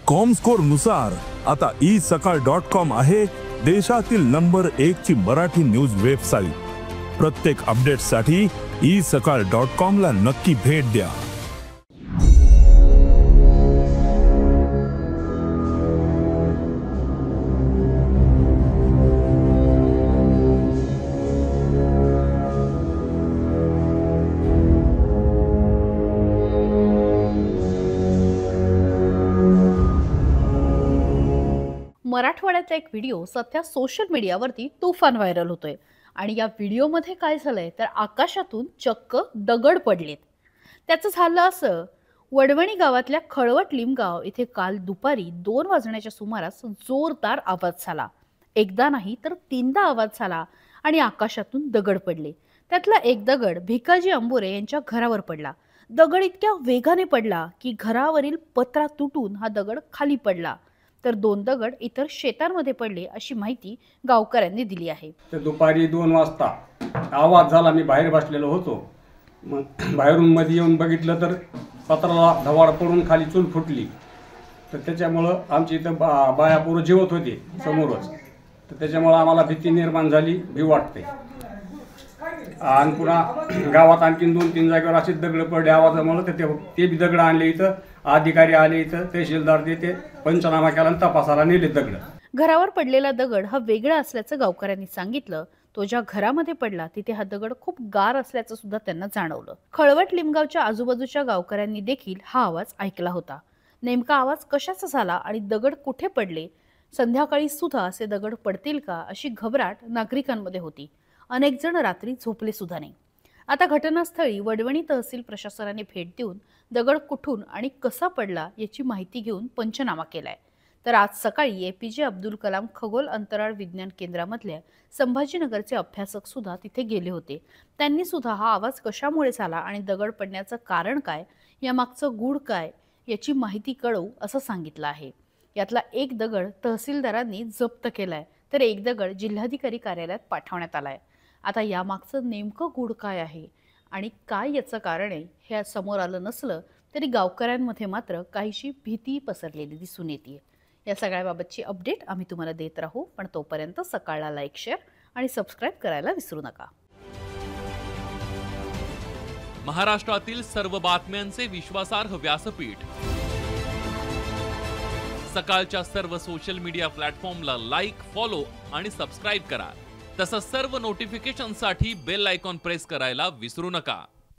Comscore नुसार आता isakal.com आहे देशातील नंबर 1 ची मराठी न्यूज वेबसाईट। प्रत्येक अपडेटसाठी isakal.com ला नक्की भेट द्या। मराठवाड्याचा एक व्हिडिओ सध्या सोशल मीडियावरती तुफान व्हायरल होतोय आणि या व्हिडिओमध्ये काय झालंय तर आकाशातून चक्क दगड पडलेत। त्याचं झालं असं, वडवणी गावातल्या खळवट लिमगाव इथे काल दुपारी 2 वाजण्याच्या सुमारास जोरदार आवाज झाला। एकदा नाही तर 3दा आवाज झाला आणि आकाशातून दगड पडले। त्यातला एक दगड भिकाजी अंबुरे यांच्या घरावर पडला। दगड इतक्या वेगाने पडला की घरावरील पत्रा तुटून हा दगड खाली पडला, तर 2 दगड इतर शेतांमध्ये पडले अशी माहिती गावकऱ्यांनी दिली आहे। तर दुपारी 2 वाजता आवाज झाला। मी बाहेर बसलेलो होतो। मग बाहेरून मध्ये येऊन बघितलं तर पत्राला धवाड पडून खाली चूल फुटली। तर त्याच्यामुळं आमची इथं बाया पोरं जेवत होते समोरच। तर त्याच्यामुळं आम्हाला भीती निर्माण झाली, भीती वाटते। आणि पुन्हा गावात आणखीन 2-3 जागेवर असे दगड पडले आवाजामुळे। तर ते बी दगड आणले इथं, अधिकारी आले इथं, तहसीलदार ते पंचनामा केला आणि तपासाला नेले दगड। घरावर पडलेला दगड हा वेगळा असल्याचं गावकऱ्यांनी सांगितलं। तो ज्या घरामध्ये पडला तिथे हा दगड खूप गार असल्याचं सुद्धा त्यांना जाणवलं। खळवट लिमगावच्या आजूबाजूच्या गावकऱ्यांनी देखील हा आवाज ऐकला होता। नेमका आवाज कशाचा झाला आणि दगड कुठे पडले, संध्याकाळी सुद्धा असे दगड पडतील का अशी घबराट नागरिकांमध्ये होती। अनेक जण रात्री झोपले सुद्धा नाही। आता घटनास्थळी वडवणी तहसील प्रशासनाने भेट देऊन दगड कुठून आणि कसा पडला याची माहिती घेऊन पंचनामा केलाय। तर आज सकाळी APJ अब्दुल कलाम खगोल अंतराळ विज्ञान केंद्रामधल्या संभाजीनगरचे अभ्यासक सुद्धा तिथे गेले होते। त्यांनी सुद्धा हा आवाज कशामुळे झाला आणि दगड पडण्याचं कारण काय, यामागचं गूढ काय याची माहिती कळवू असं सांगितलं आहे। यातला एक दगड तहसीलदारांनी जप्त केलाय, तर एक दगड जिल्हाधिकारी कार्यालयात पाठवण्यात आलाय। आता यामागचं नेमकं गूढ काय आहे आणि काय याचं कारण आहे हे समोर आलं नसलं तरी गावकऱ्यांमध्ये मात्र काहीशी भीती पसरलेली दिसून येते। या सगळ्याबाबतची अपडेट आम्ही तुम्हाला देत राहू, पण तोपर्यंत सकाळला लाईक, शेअर आणि सबस्क्राईब करायला विसरू नका। महाराष्ट्रातील सर्व बातम्यांचे विश्वासार्ह व्यासपीठ, सकाळच्या सर्व सोशल मीडिया प्लॅटफॉर्मला लाईक, फॉलो आणि सबस्क्राईब करा। तसंच सर्व नोटिफिकेशनसाठी बेल आयकॉन प्रेस करायला विसरू नका।